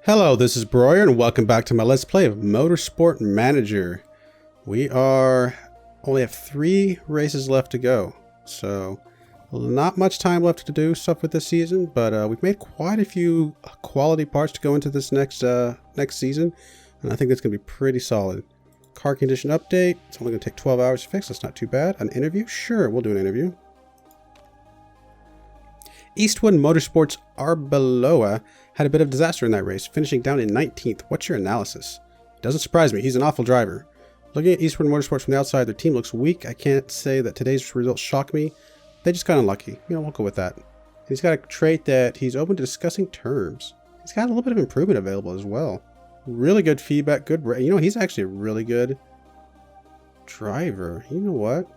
Hello, this is Broyer, and welcome back to my Let's Play of Motorsport Manager. We only have 3 races left to go, so not much time left to do stuff with this season, but we've made quite a few quality parts to go into this next season, and I think that's going to be pretty solid. Car condition update, it's only going to take 12 hours to fix, that's not too bad. An interview? Sure, we'll do an interview. Eastwood Motorsport's Arbeloa had a bit of disaster in that race, finishing down in 19th. What's your analysis? Doesn't surprise me, he's an awful driver. Looking at Eastwood Motorsport from the outside, their team looks weak. I can't say that today's results shock me. They just got unlucky. We'll go with that. He's got a trait that he's open to discussing terms. He's got a little bit of improvement available as well. Really good feedback, good... he's actually a really good driver. You know what?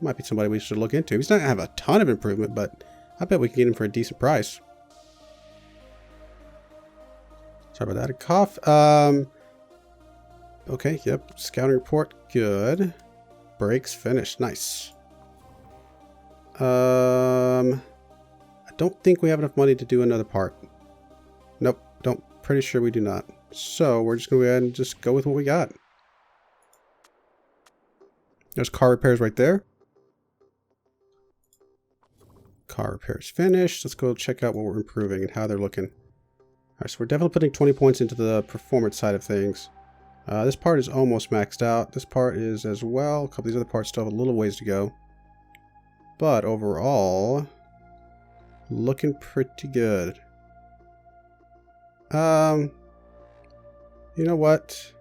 Might be somebody we should look into. He's not going to have a ton of improvement, but I bet we can get him for a decent price. Sorry about that. A cough. Okay, yep. Scouting report. Good. Brakes finished. Nice. I don't think we have enough money to do another part. Nope. Pretty sure we do not. So we're just going to go ahead and just go with what we got. There's car repairs right there. Car repairs finished. Let's go check out what we're improving and how they're looking. Alright, so we're definitely putting 20 points into the performance side of things. This part is almost maxed out. This part is as well. A couple of these other parts still have a little ways to go. But overall, looking pretty good. You know what?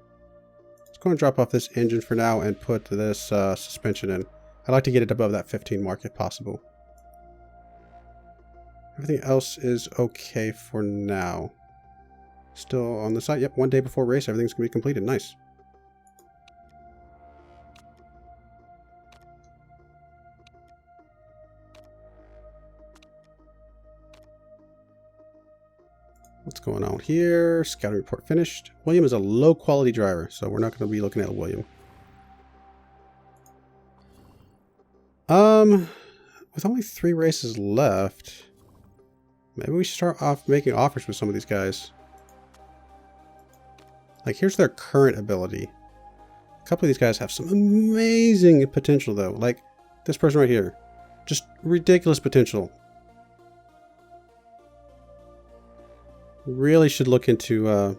Let's go and drop off this engine for now and put this suspension in. I'd like to get it above that 15 mark if possible. Everything else is okay for now. Still on the site. Yep, 1 day before race, everything's going to be completed. Nice. What's going on here? Scouting report finished. William is a low quality driver, so we're not going to be looking at William. With only 3 races left, maybe we should start off making offers with some of these guys. Like, here's their current ability. A couple of these guys have some amazing potential, though. Like, this person right here. Just ridiculous potential. Really should look into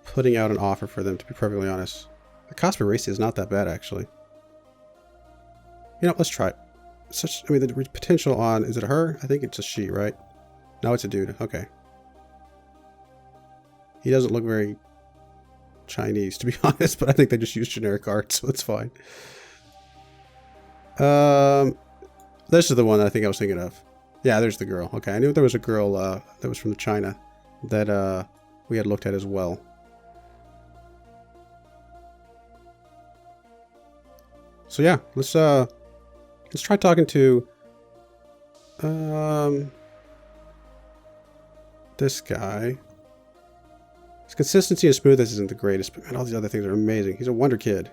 putting out an offer for them, to be perfectly honest. The cost per race is not that bad, actually. You know, let's try it. The potential on... Is it a her? I think it's a she, right? No, it's a dude. Okay. He doesn't look very Chinese, to be honest, but I think they just use generic art, so it's fine. This is the one that I think I was thinking of. Yeah, there's the girl. Okay, I knew there was a girl that was from China that we had looked at as well. So yeah, let's try talking to this guy. His consistency and smoothness isn't the greatest, but man, all these other things are amazing. He's a wonder kid.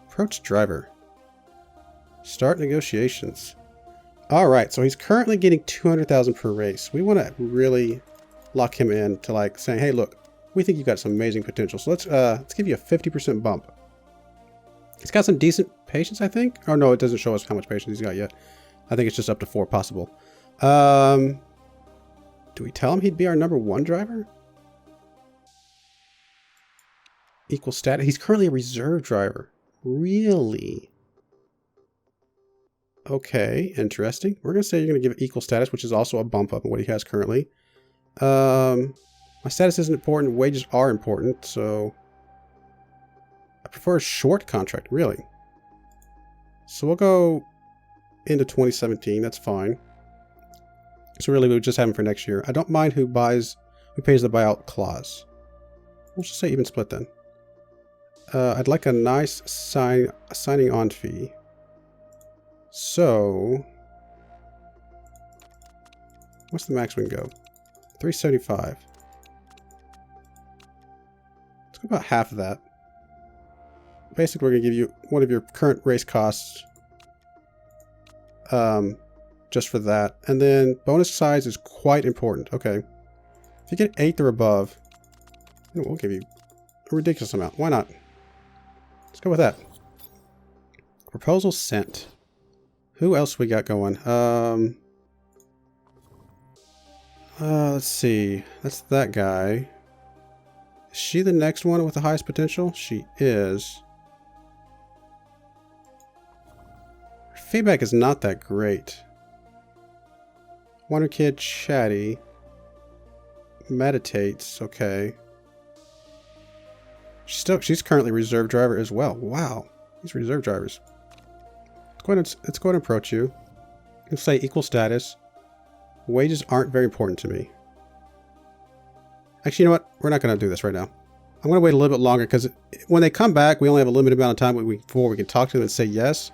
Approach driver. Start negotiations. Alright, so he's currently getting 200,000 per race. We want to really lock him in to like saying, hey look, we think you've got some amazing potential. So let's give you a 50% bump. He's got some decent patience, I think. Oh no, it doesn't show us how much patience he's got yet. I think it's just up to 4 possible. Do we tell him he'd be our #1 driver? Equal status. He's currently a reserve driver. Really? Okay, interesting. We're going to say you're going to give it equal status, which is also a bump up in what he has currently. My status isn't important. Wages are important, so... I prefer a short contract, really. So we'll go into 2017. That's fine. So really, we would just have him for next year. I don't mind who pays the buyout clause. We'll just say even split then. I'd like a nice signing on fee. So, what's the max we can go? 375. Let's go about half of that. Basically, we're going to give you one of your current race costs just for that. And then bonus size is quite important. Okay. If you get 8th or above, we'll give you a ridiculous amount. Why not? Let's go with that. Proposal sent. Who else we got going? Let's see. That's that guy. Is she the next one with the highest potential? She is. Her feedback is not that great. Wonder Kid chatty. Meditates. Okay. She's currently reserve driver as well. Wow. These reserve drivers. Let's go ahead and approach you. Let's say equal status. Wages aren't very important to me. Actually, you know what? We're not going to do this right now. I'm going to wait a little bit longer because when they come back, we only have a limited amount of time before we can talk to them and say yes.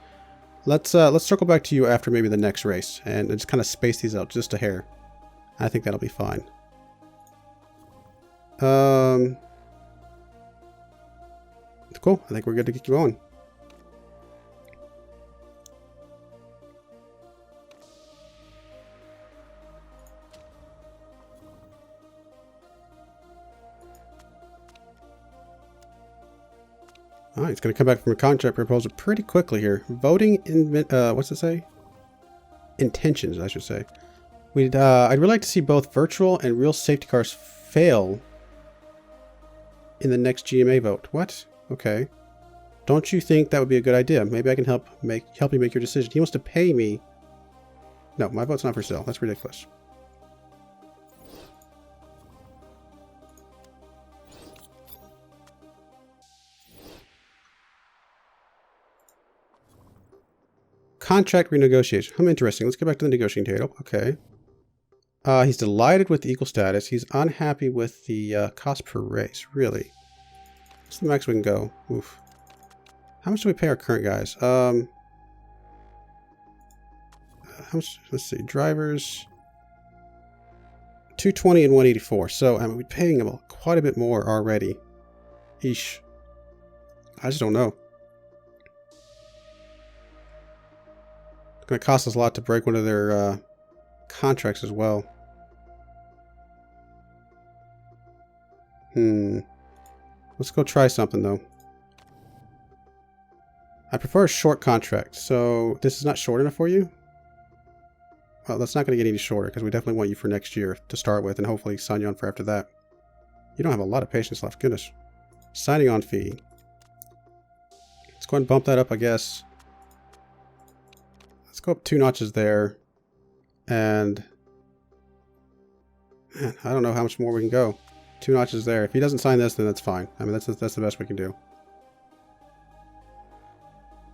Let's circle back to you after maybe the next race and just kind of space these out just a hair. I think that'll be fine. Cool. I think we're good to get going. All right, it's going to come back from a contract proposal pretty quickly here. Voting in what's it say? Intentions, I should say. I'd really like to see both virtual and real safety cars fail in the next GMA vote. What? Okay. Don't you think that would be a good idea? Maybe I can help you make your decision. He wants to pay me. No, my vote's not for sale. That's ridiculous. Contract renegotiation. I'm interesting. Let's get back to the negotiating table. Okay. He's delighted with the equal status. He's unhappy with the cost per race. Really? What's the max we can go? Oof. How much do we pay our current guys? How much? Let's see. Drivers. 220 and 184. So we're paying them quite a bit more already. Eesh. I just don't know. It's going to cost us a lot to break one of their contracts as well. Let's go try something though. I prefer a short contract. So this is not short enough for you? Well, that's not going to get any shorter because we definitely want you for next year to start with and hopefully sign you on for after that. You don't have a lot of patience left. Goodness. Signing on fee. Let's go ahead and bump that up, I guess. Let's go up 2 notches there. And man, I don't know how much more we can go. 2 notches there. If he doesn't sign this, then that's fine. I mean, that's the best we can do.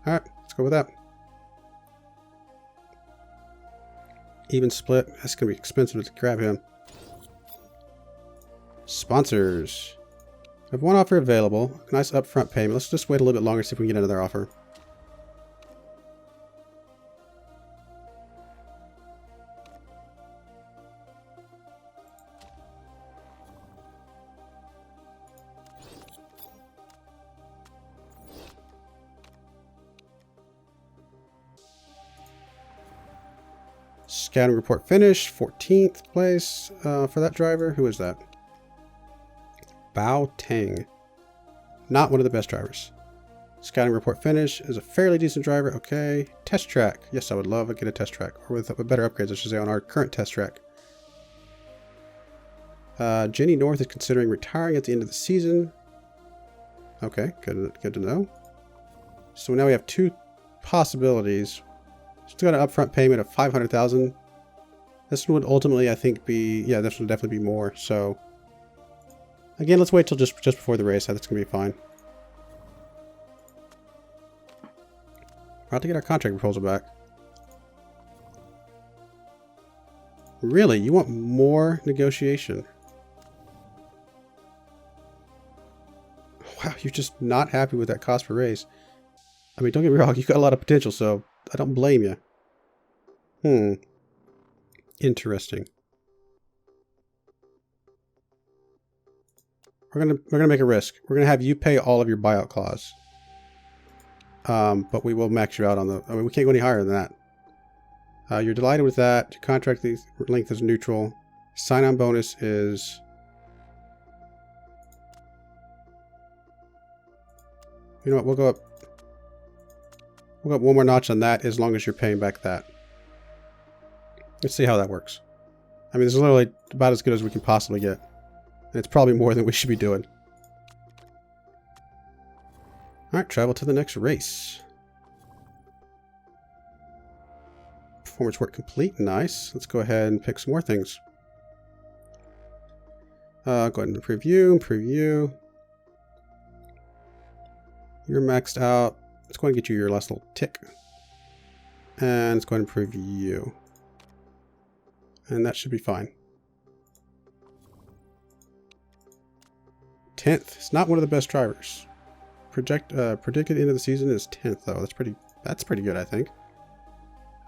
All right, let's go with that. Even split. That's going to be expensive to grab him. Sponsors. We have one offer available. Nice upfront payment. Let's just wait a little bit longer, see if we can get another offer. Scouting report finished. 14th place for that driver. Who is that? Bao Tang. Not one of the best drivers. Scouting report finish. Is a fairly decent driver. Okay. Test track. Yes, I would love to get a test track. Or with better upgrades, I should say, on our current test track. Jenny North is considering retiring at the end of the season. Okay. Good to know. So now we have 2 possibilities. Still got an upfront payment of $500,000. This would ultimately, I think, be... Yeah, this would definitely be more. So, again, let's wait till just before the race. That's going to be fine. We're about to get our contract proposal back. Really? You want more negotiation? Wow, you're just not happy with that cost per race. I mean, don't get me wrong. You've got a lot of potential, so... I don't blame you. Interesting. We're gonna make a risk. We're gonna have you pay all of your buyout clause. But we will max you out on the... I mean, we can't go any higher than that. You're delighted with that. Your contract length is neutral. Sign-on bonus is... You know what? We'll go up one more notch on that as long as you're paying back that. Let's see how that works. I mean, this is literally about as good as we can possibly get. And it's probably more than we should be doing. Alright, travel to the next race. Performance work complete. Nice. Let's go ahead and pick some more things. Go ahead and preview. You're maxed out. Let's go ahead and get you your last little tick. And let's go ahead and preview. And that should be fine. 10th. It's not one of the best drivers. Predicted end of the season is 10th though. That's pretty good, I think.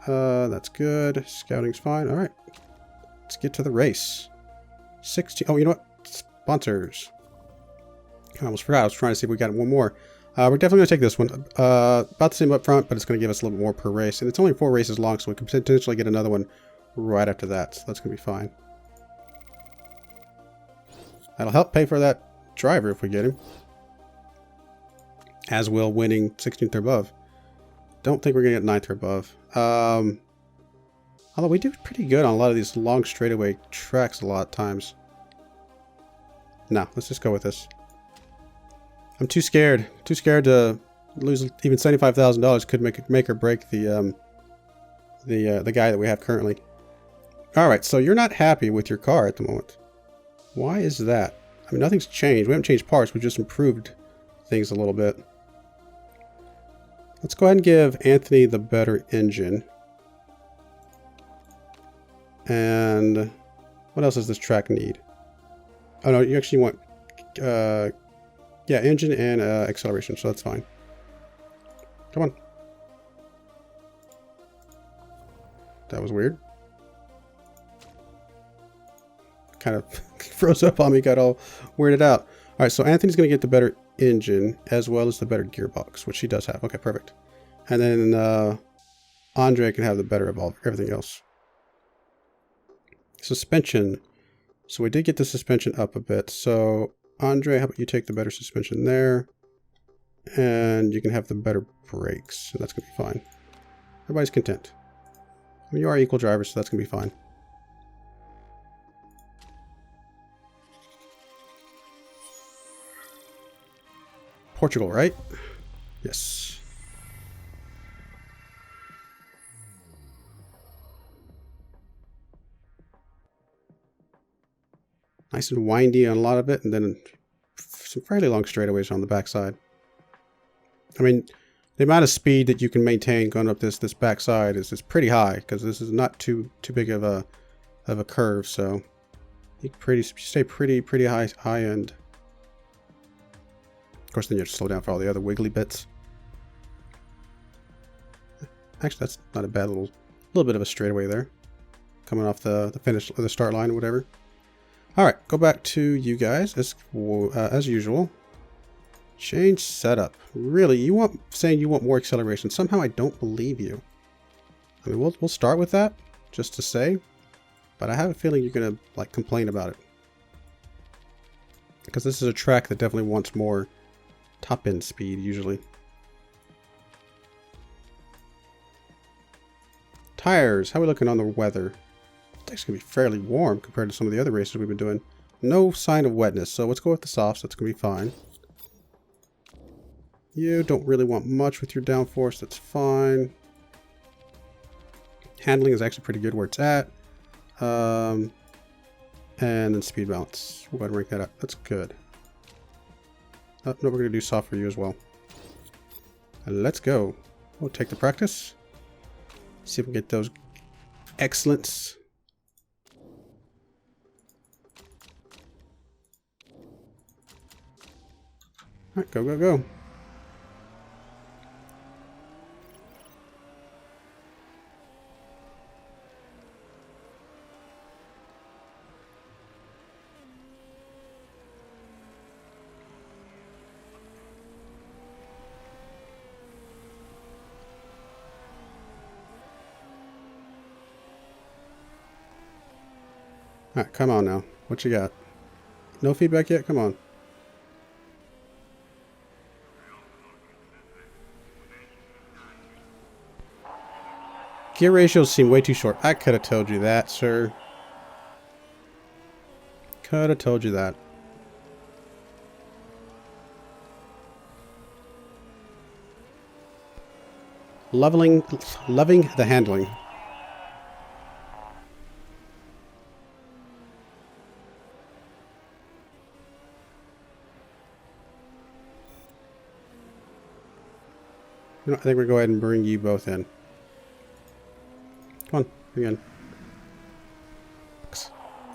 That's good. Scouting's fine. All right. Let's get to the race. 16. Oh, you know what? Sponsors. I almost forgot. I was trying to see if we got one more. We're definitely going to take this one. About the same up front, but it's going to give us a little bit more per race. And it's only 4 races long, so we can potentially get another one right after that. So that's going to be fine. That'll help pay for that driver if we get him. As will winning 16th or above. Don't think we're going to get 9th or above. Although we do pretty good on a lot of these long straightaway tracks a lot of times. No, let's just go with this. I'm too scared. Too scared to lose even $75,000. Could make or break the guy that we have currently. All right, so you're not happy with your car at the moment. Why is that? I mean, nothing's changed. We haven't changed parts. We just improved things a little bit. Let's go ahead and give Anthony the better engine. And what else does this track need? Oh no, you actually want yeah, engine and acceleration, so that's fine. Come on. That was weird. Kind of froze up on me, got all weirded out. All right, so Anthony's going to get the better engine as well as the better gearbox, which he does have. Okay, perfect. And then Andre can have the better of everything else. Suspension. So we did get the suspension up a bit. So Andre, how about you take the better suspension there? And you can have the better brakes. So that's going to be fine. Everybody's content. I mean, you are equal drivers, so that's going to be fine. Portugal, right? Yes. Nice and windy on a lot of it, and then some fairly long straightaways on the backside. I mean, the amount of speed that you can maintain going up this backside is pretty high, because this is not too big of a curve, so you can stay pretty high end. Of course, then you have to slow down for all the other wiggly bits. Actually, that's not a bad little bit of a straightaway there, coming off the finish or the start line or whatever. All right, go back to you guys as usual. Change setup. Really, saying you want more acceleration? Somehow I don't believe you. I mean, we'll start with that just to say, but I have a feeling you're gonna like complain about it because this is a track that definitely wants more top end speed usually. Tires. How are we looking on the weather? It's going to be fairly warm compared to some of the other races we've been doing. No sign of wetness, so let's go with the softs. That's going to be fine. You don't really want much with your downforce. That's fine. Handling is actually pretty good where it's at. And then speed balance. We'll go ahead and rank that up. That's good. Oh, no, we're going to do soft for you as well. And let's go. We'll take the practice. See if we can get those excellence. All right, go, go, go. Alright, come on now. What you got? No feedback yet? Come on. Gear ratios seem way too short. I could have told you that, sir. Could have told you that. Loving the handling. You know, I think we'll go ahead and bring you both in. Come on, bring in.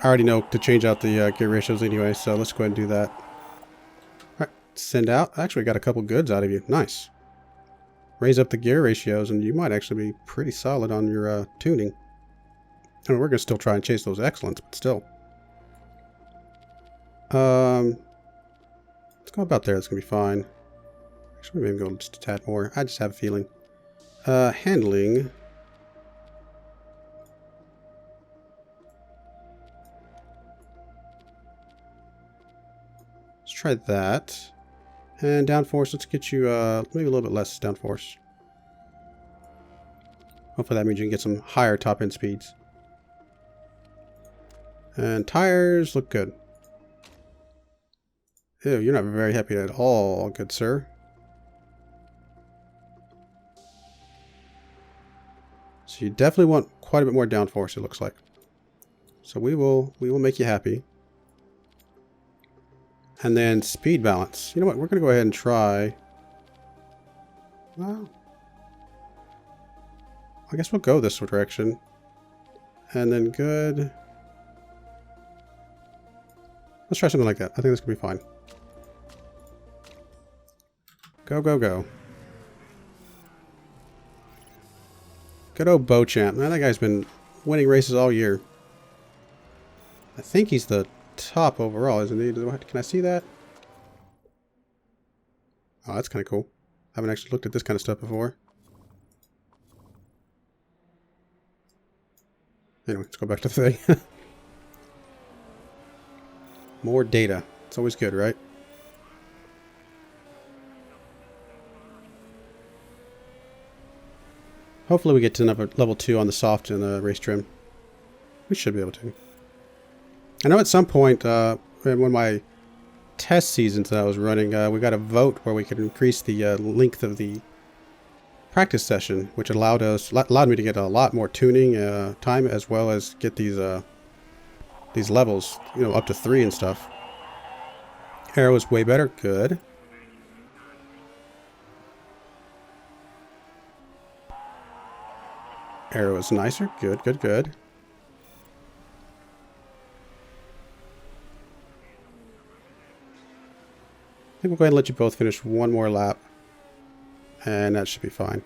I already know to change out the gear ratios anyway, so let's go ahead and do that. Alright, send out. Actually, got a couple goods out of you. Nice. Raise up the gear ratios, and you might actually be pretty solid on your tuning. I mean, we're going to still try and chase those excellence, but still. Let's go about there. That's going to be fine. Actually, maybe go just a tad more. I just have a feeling. Handling. Let's try that. And downforce, let's get you maybe a little bit less downforce. Hopefully that means you can get some higher top end speeds. And tires look good. Ew, you're not very happy at all, good sir. So you definitely want quite a bit more downforce, it looks like. So we will make you happy. And then speed balance. You know what? We're going to go ahead and try. Well, I guess we'll go this direction. And then good. Let's try something like that. I think this could be fine. Go, go, go. Good old Beauchamp. Man, that guy's been winning races all year. I think he's the top overall, isn't he? Can I see that? Oh, that's kind of cool. I haven't actually looked at this kind of stuff before. Anyway, let's go back to the thing. More data. It's always good, right? Hopefully we get to level 2 on the soft and the race trim. We should be able to. I know at some point, in one of my test seasons that I was running, we got a vote where we could increase the length of the practice session, which allowed me to get a lot more tuning time, as well as get these levels, you know, up to 3 and stuff. Aero is way better. Good. Aero is nicer. Good, good, good. I think we'll go ahead and let you both finish one more lap. And that should be fine.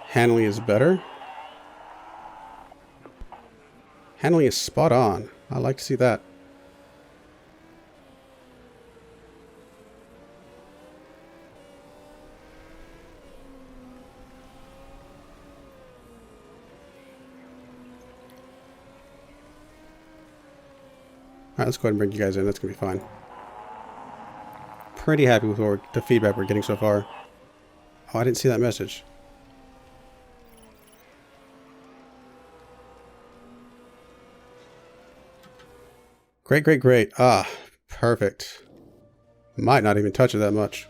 Handling is better. Handling is spot on. I like to see that. Alright, let's go ahead and bring you guys in. That's going to be fine. Pretty happy with the feedback we're getting so far. Oh, I didn't see that message. Great, great, great. Ah, perfect. Might not even touch it that much.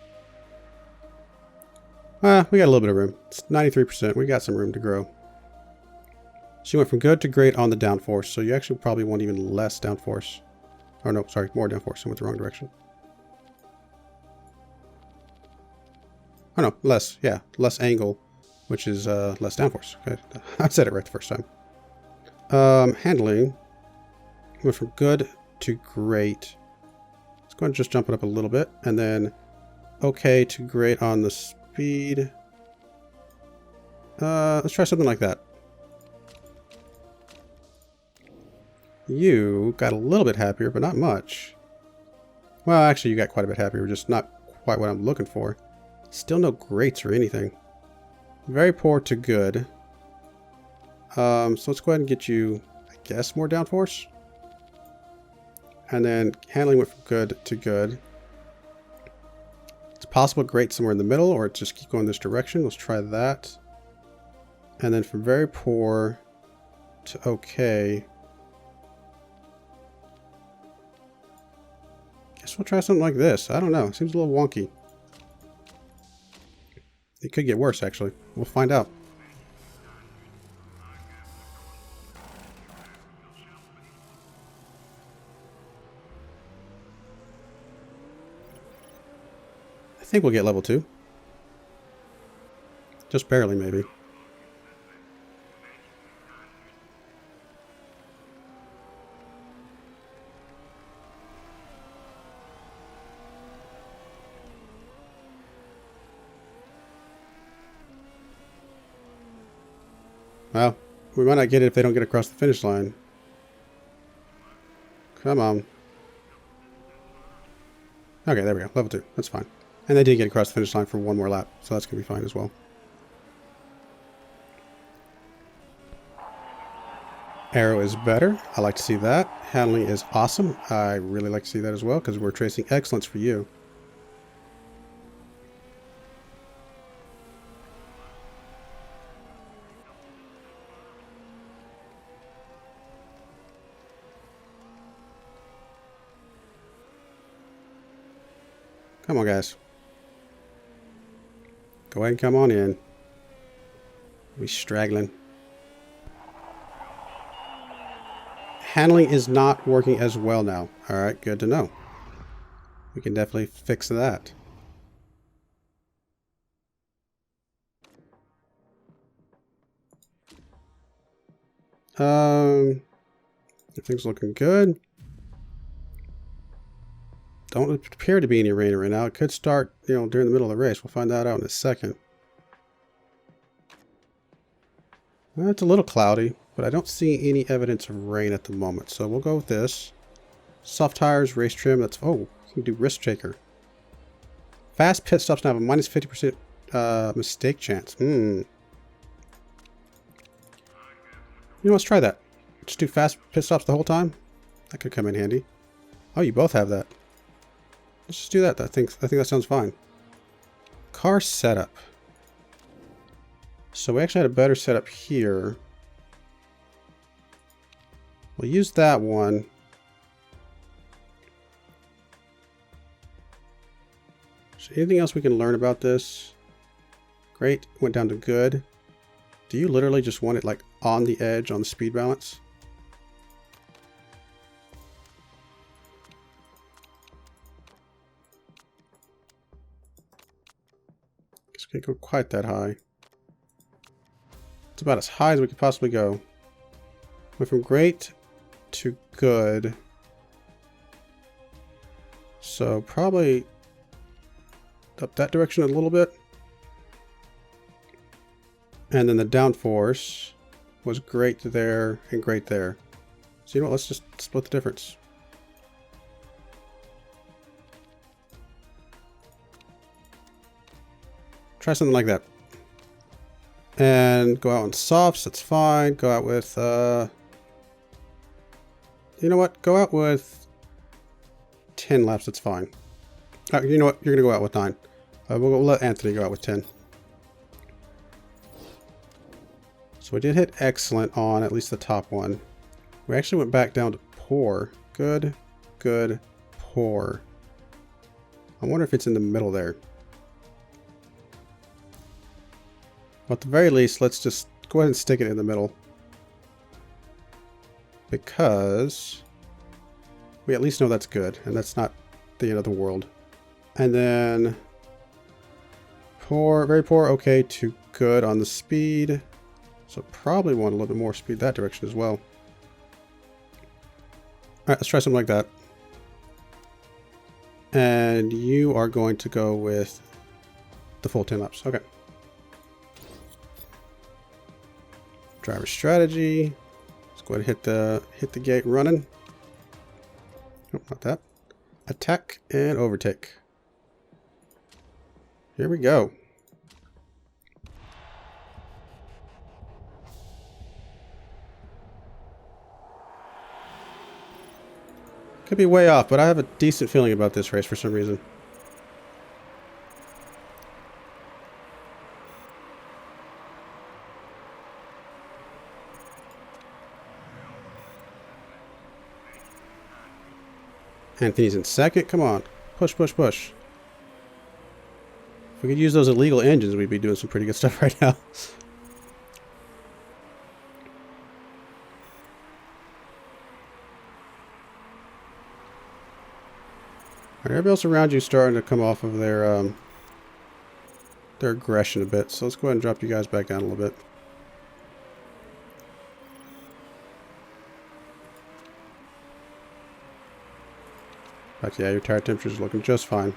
We got a little bit of room. It's 93%. We got some room to grow. She went from good to great on the downforce, so you actually probably want even less downforce. Oh no, sorry, more downforce. I went the wrong direction. Oh no, less. Yeah, less angle, which is less downforce. Okay, I said it right the first time. Handling went from good to great. Let's go ahead and just jump it up a little bit, and then okay to great on the speed. Let's try something like that. You got a little bit happier, but not much. Well, actually, you got quite a bit happier. Just not quite what I'm looking for. Still no greats or anything. Very poor to good. So let's go ahead and get you, I guess, more downforce. And then handling went from good to good. It's possible great somewhere in the middle, or just keep going this direction. Let's try that. And then from very poor to okay. Guess we'll try something like this. I don't know. It seems a little wonky. It could get worse, actually. We'll find out. I think we'll get level 2. Just barely, maybe. Well, we might not get it if they don't get across the finish line. Come on. Okay, there we go. Level 2. That's fine. And they did get across the finish line for one more lap, so that's going to be fine as well. Aero is better. I like to see that. Handling is awesome. I really like to see that as well, because we're tracing excellence for you. Come on, guys. Go ahead and come on in. We're straggling. Handling is not working as well now. Alright, good to know. We can definitely fix that. Everything's looking good. Don't appear to be any rain right now. It could start, during the middle of the race. We'll find that out in a second. Well, it's a little cloudy, but I don't see any evidence of rain at the moment. So we'll go with this. Soft tires, race trim. That's, oh, you can do risk taker. Fast pit stops now have a minus 50% mistake chance. Let's try that. Just do fast pit stops the whole time. That could come in handy. Oh, you both have that. Let's just do that. I think that sounds fine. Car setup. So we actually had a better setup here. We'll use that one. So anything else we can learn about this? Great. Went down to good. Do you literally just want it like on the edge on the speed balance? Can't go quite that high. It's about as high as we could possibly go. Went from great to good. So probably up that direction a little bit. And then the downforce was great there and great there. So you know what, let's just split the difference. Try something like that. And go out on softs, that's fine. Go out with, you know what? Go out with 10 laps, that's fine. You know what? You're going to go out with 9. We'll let Anthony go out with 10. So we did hit excellent on at least the top one. We actually went back down to poor. Good, good, poor. I wonder if it's in the middle there. Well, at the very least, let's just go ahead and stick it in the middle. Because we at least know that's good, and that's not the end of the world. And then poor, very poor, okay, to good on the speed. So probably want a little bit more speed that direction as well. Alright, let's try something like that. And you are going to go with the full 10 laps. Okay. Driver strategy. Let's go ahead and hit the gate running. Nope, not that. Attack and overtake. Here we go. Could be way off, but I have a decent feeling about this race for some reason. Anthony's in second. Come on. Push, push, push. If we could use those illegal engines, we'd be doing some pretty good stuff right now. Everybody else around you is starting to come off of their aggression a bit. So let's go ahead and drop you guys back down a little bit. But yeah, your tire temperature is looking just fine.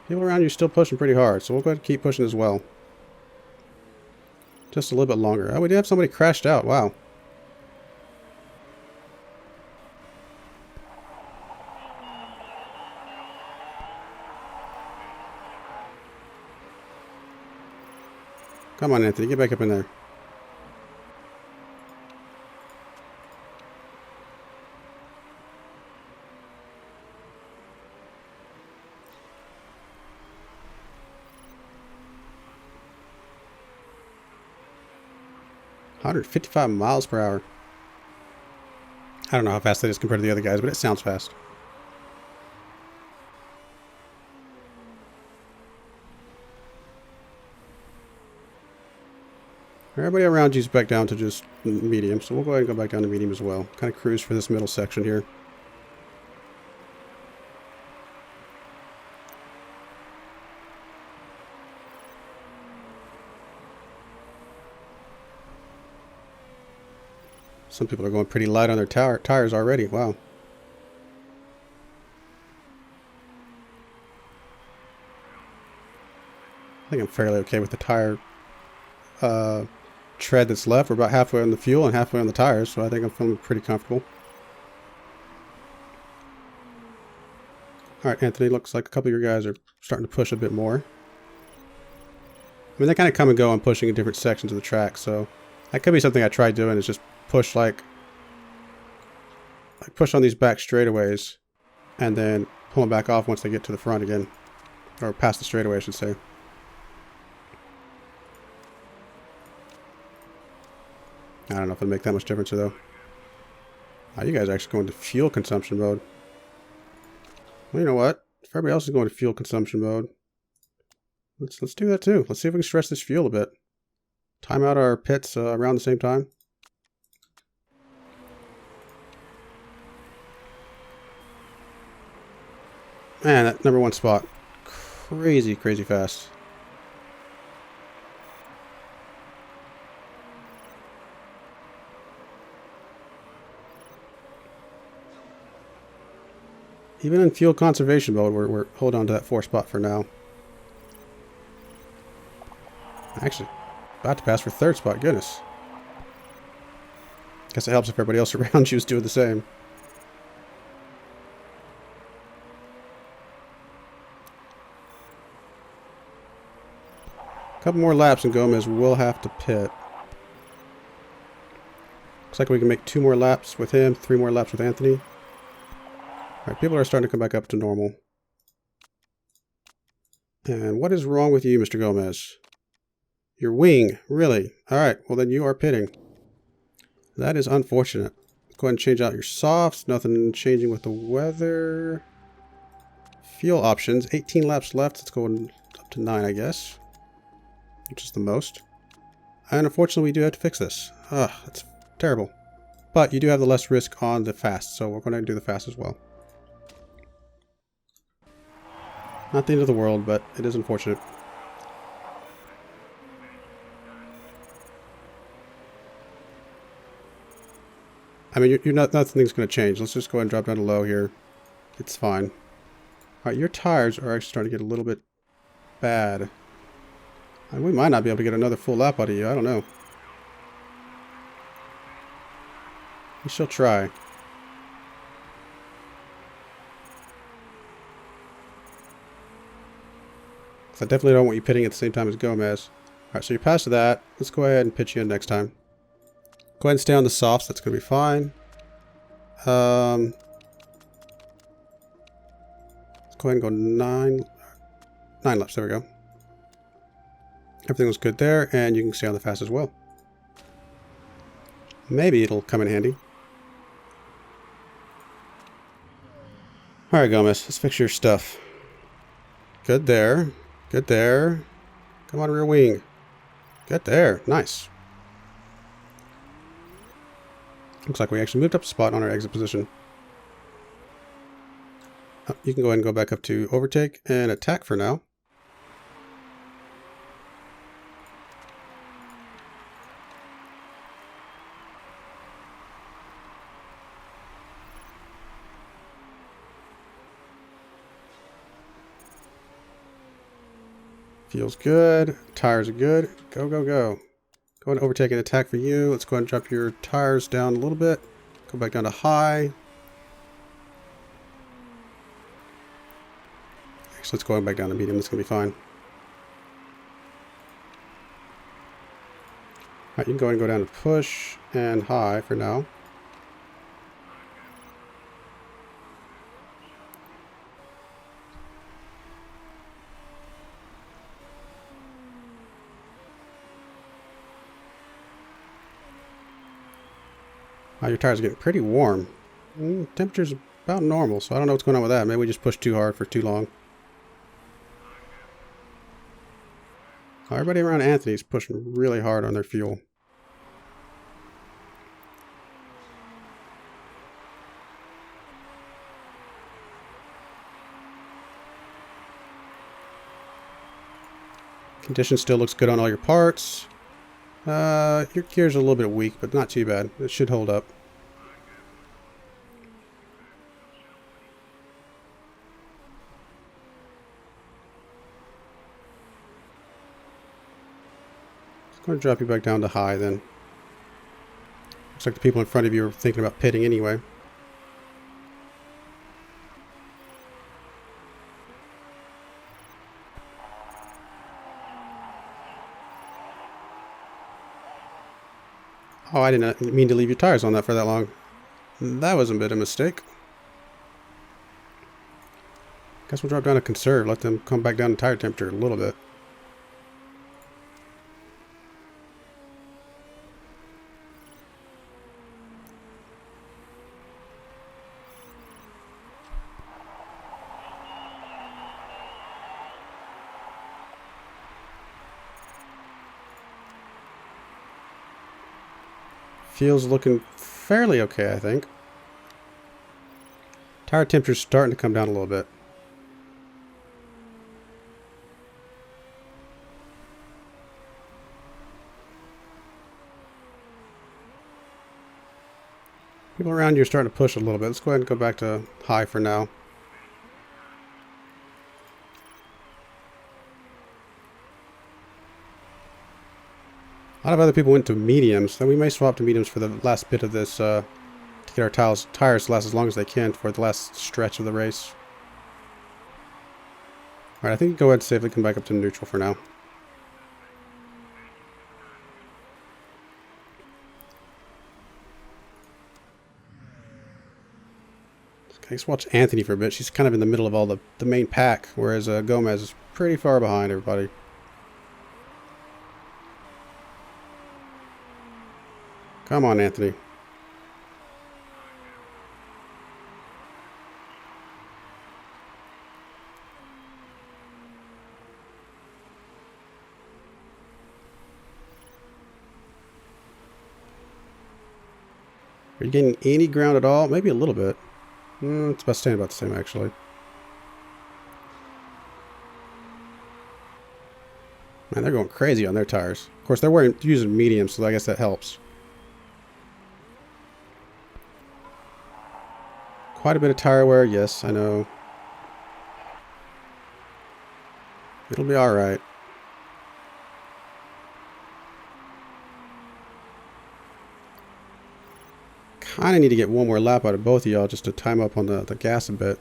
People around you still pushing pretty hard, so we'll go ahead and keep pushing as well. Just a little bit longer. Oh, we did have somebody crashed out. Wow. Come on, Anthony. Get back up in there. $155 miles per hour. I don't know how fast that is compared to the other guys, but it sounds fast. Everybody around you's back down to just medium, so we'll go ahead and go back down to medium as well. Kind of cruise for this middle section here. Some people are going pretty light on their tires already. Wow. I think I'm fairly okay with the tire tread that's left. We're about halfway on the fuel and halfway on the tires, so I think I'm feeling pretty comfortable. Alright, Anthony, looks like a couple of your guys are starting to push a bit more. I mean, they kind of come and go on pushing in different sections of the track, so that could be something I tried doing, is just push like push on these back straightaways and then pull them back off once they get to the front again, or past the straightaway I should say. I don't know if it'll make that much difference though. Oh, you guys are actually going to fuel consumption mode. Well, you know what, if everybody else is going to fuel consumption mode, let's do that too. Let's see if we can stretch this fuel a bit. Time out our pits around the same time. Man, that #1 spot. Crazy, crazy fast. Even in fuel conservation mode, we're holding on to that 4th spot for now. Actually, about to pass for 3rd spot. Goodness. Guess it helps if everybody else around you is doing the same. Couple more laps and Gomez will have to pit. Looks like we can make 2 more laps with him, 3 more laps with Anthony. Alright, people are starting to come back up to normal. And what is wrong with you, Mr. Gomez? Your wing, really? Alright, well then you are pitting. That is unfortunate. Go ahead and change out your softs. Nothing changing with the weather. Fuel options, 18 laps left. Let's go up to 9, I guess. Which is the most. And unfortunately, we do have to fix this. Ugh, that's terrible. But you do have the less risk on the fast, so we're going to do the fast as well. Not the end of the world, but it is unfortunate. I mean, nothing's going to change. Let's just go ahead and drop down to low here. It's fine. Alright, your tires are actually starting to get a little bit bad. And we might not be able to get another full lap out of you. I don't know. You shall try. I definitely don't want you pitting at the same time as Gomez. Alright, so you're past that. Let's go ahead and pitch you in next time. Go ahead and stay on the softs. That's going to be fine. Let's go ahead and go 9 laps. There we go. Everything was good there, and you can stay on the fast as well. Maybe it'll come in handy. Alright, Gomez. Let's fix your stuff. Good there. Good there. Come on, rear wing. Good there. Nice. Looks like we actually moved up a spot on our exit position. You can go ahead and go back up to overtake and attack for now. Feels good. Tires are good. Go, go, go. Go and overtake and attack for you. Let's go ahead and drop your tires down a little bit. Go back down to high. Actually, let's go back down to medium. That's going to be fine. Alright, you can go ahead and go down to push and high for now. Your tires are getting pretty warm. Temperature's about normal, so I don't know what's going on with that. Maybe we just pushed too hard for too long. Everybody around Anthony's pushing really hard on their fuel. Condition still looks good on all your parts. Your gear's a little bit weak, but not too bad. It should hold up. I'm going to drop you back down to high then. Looks like the people in front of you are thinking about pitting anyway. Oh, I didn't mean to leave your tires on that for that long. That was a bit of a mistake. Guess we'll drop down to conserve. Let them come back down to tire temperature a little bit. Fuel's looking fairly okay, I think. Tire temperature's starting to come down a little bit. People around you are starting to push a little bit. Let's go ahead and go back to high for now. A lot of other people went to mediums, then we may swap to mediums for the last bit of this, to get our tires to last as long as they can for the last stretch of the race. Alright, I think we can go ahead and safely come back up to neutral for now. Okay, let's watch Anthony for a bit. She's kind of in the middle of all the main pack, whereas Gomez is pretty far behind everybody. Come on, Anthony. Are you getting any ground at all? Maybe a little bit. It's about staying about the same, actually. Man, they're going crazy on their tires. Of course, they're using mediums, so I guess that helps. Quite a bit of tire wear, yes, I know. It'll be alright. kind of need to get one more lap out of both of y'all just to time up on the gas a bit.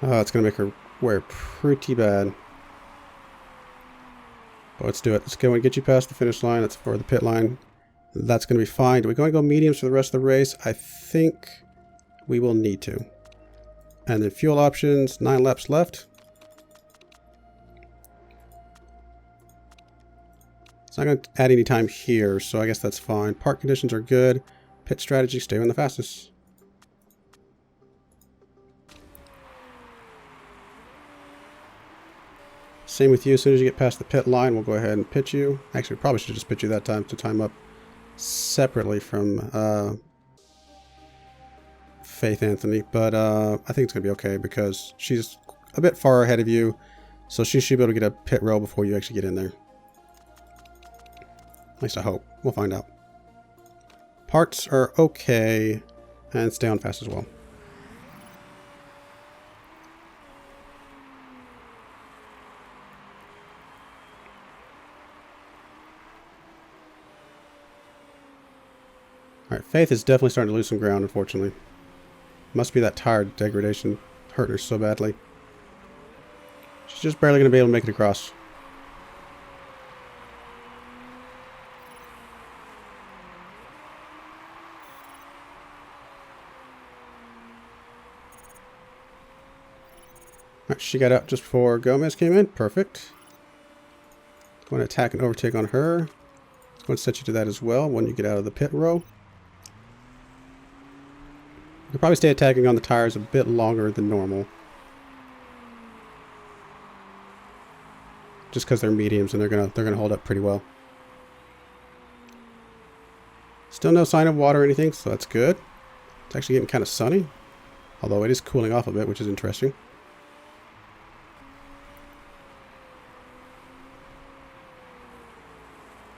Oh, it's going to make her wear pretty bad. But let's do it. Let's go and get you past the finish line. That's for the pit line. That's going to be fine. Do we going to go mediums for the rest of the race? I think we will need to. And then fuel options, 9 laps left. It's not going to add any time here, so I guess that's fine. Park conditions are good. Pit strategy, stay on the fastest. Same with you. As soon as you get past the pit line, we'll go ahead and pit you. Actually, we probably should just pit you that time to time up separately from Faith Anthony. But I think it's going to be okay because she's a bit far ahead of you. So she should be able to get a pit row before you actually get in there. At least I hope. We'll find out. Parts are okay. And stay on fast as well. Alright, Faith is definitely starting to lose some ground, unfortunately. Must be that tire degradation hurting her so badly. She's just barely going to be able to make it across. Alright, she got out just before Gomez came in. Perfect. Going to attack and overtake on her. It's going to set you to that as well when you get out of the pit row. You'll probably stay attacking on the tires a bit longer than normal. Just because they're mediums and they're gonna hold up pretty well. Still no sign of water or anything, so that's good. It's actually getting kind of sunny. Although it is cooling off a bit, which is interesting.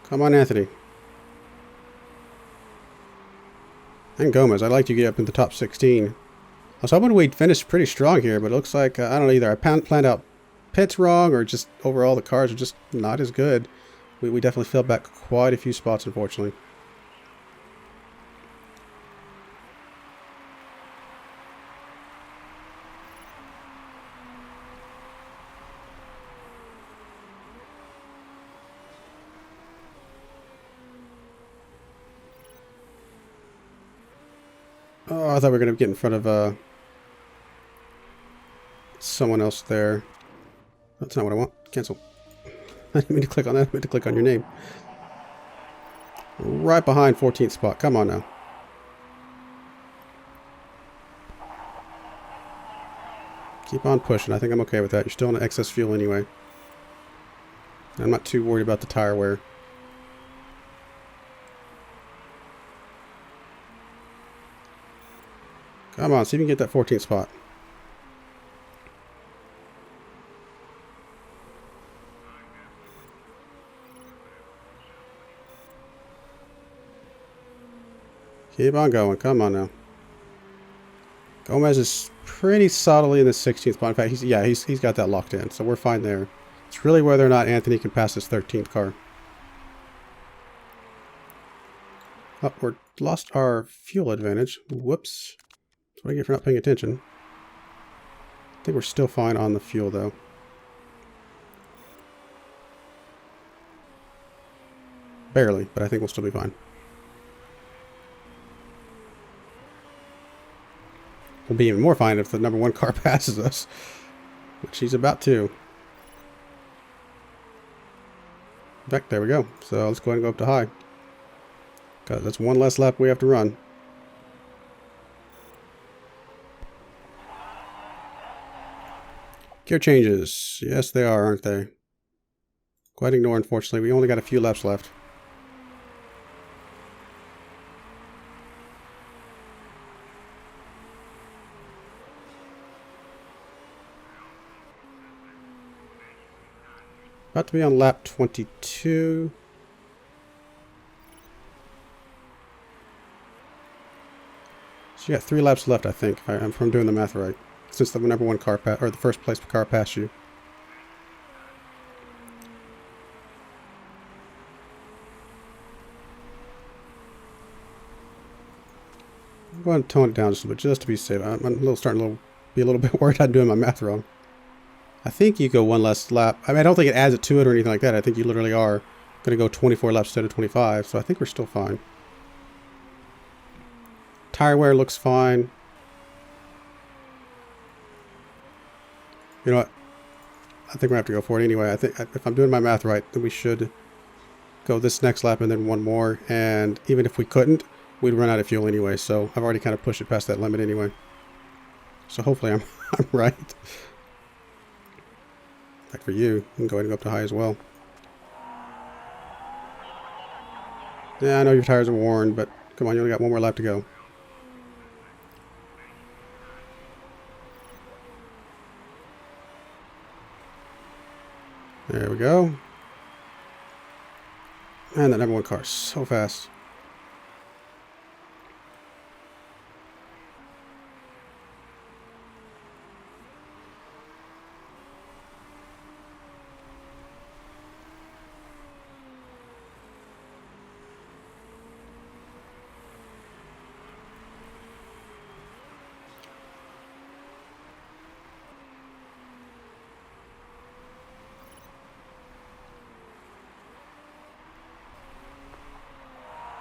Come on, Anthony. And Gomez, I'd like to get up in the top 16. I was hoping we'd finish pretty strong here, but it looks like, I don't know, either I planned out pits wrong or just overall the cars are just not as good. We definitely fell back quite a few spots, unfortunately. Oh, I thought we were going to get in front of someone else there. That's not what I want. Cancel. I didn't mean to click on that. I meant to click on your name. Right behind 14th spot. Come on now. Keep on pushing. I think I'm okay with that. You're still in excess fuel anyway. I'm not too worried about the tire wear. Come on, see if you can get that 14th spot. Keep on going. Come on now. Gomez is pretty solidly in the 16th spot. In fact, he's got that locked in, so we're fine there. It's really whether or not Anthony can pass his 13th car. Oh, we lost our fuel advantage. Whoops. That's what I get for not paying attention. I think we're still fine on the fuel, though. Barely, but I think we'll still be fine. We'll be even more fine if the number 1 car passes us, which he's about to. In fact, there we go. So let's go ahead and go up to high. That's one less lap we have to run. Gear changes. Yes, they are, aren't they? Quite ignore, unfortunately. We only got a few laps left. About to be on lap 22. So you got 3 laps left, I think, if I'm doing the math right. since the number one car or the first place car passed you. I'm going to tone it down just a little bit, just to be safe. I'm starting to be a little bit worried I'm doing my math wrong. I think you go one less lap. I mean, I don't think it adds it to it or anything like that. I think you literally are going to go 24 laps instead of 25, so I think we're still fine. Tire wear looks fine. You know what? I think we have to go for it anyway. I think if I'm doing my math right, then we should go this next lap and then one more. And even if we couldn't, we'd run out of fuel anyway. So I've already kind of pushed it past that limit anyway. So hopefully I'm right. Like for you, you can go ahead and go up to high as well. Yeah, I know your tires are worn, but come on, you only got one more lap to go. There we go. And that number one car is so fast.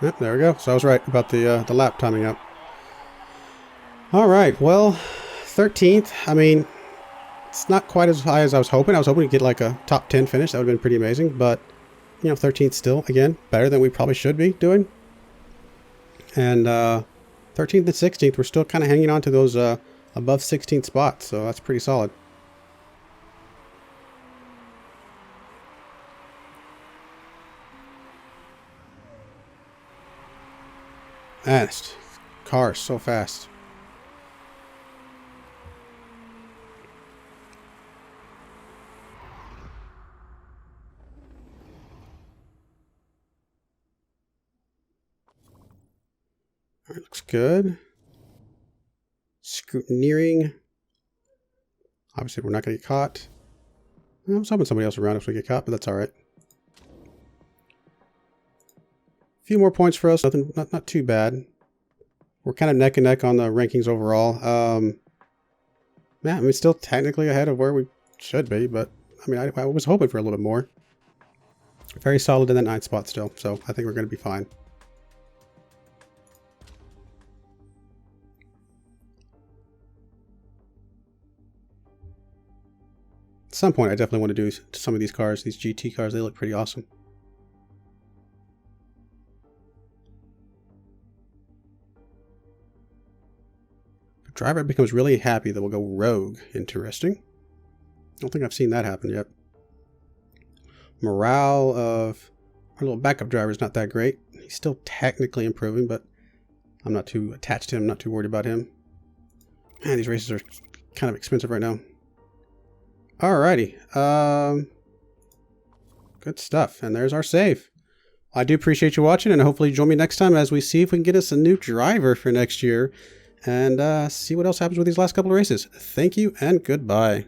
Yep, there we go. So I was right about the lap timing up. All right, well, 13th. I mean, it's not quite as high as I was hoping. I was hoping to get like a top 10 finish. That would have been pretty amazing. But, you know, 13th still, again, better than we probably should be doing. And 13th and 16th, we're still kind of hanging on to those above 16th spots. So that's pretty solid. Man, this car is so fast. All right, looks good. Scrutineering. Obviously, we're not going to get caught. I was hoping somebody else around us would get caught, but that's all right. A few more points for us. Nothing, not too bad. We're kind of neck and neck on the rankings overall. Yeah, I mean, still technically ahead of where we should be, but I mean, I was hoping for a little bit more. Very solid in that 9th spot still, so I think we're going to be fine. At some point, I definitely want to do some of these cars, these GT cars. They look pretty awesome. Driver becomes really happy that we'll go rogue. Interesting. I don't think I've seen that happen yet. Morale of our little backup driver is not that great. He's still technically improving, but I'm not too attached to him. I'm not too worried about him. Man, these races are kind of expensive right now. Alrighty. Good stuff. And there's our save. I do appreciate you watching, and hopefully join me next time as we see if we can get us a new driver for next year. And see what else happens with these last couple of races. Thank you and goodbye.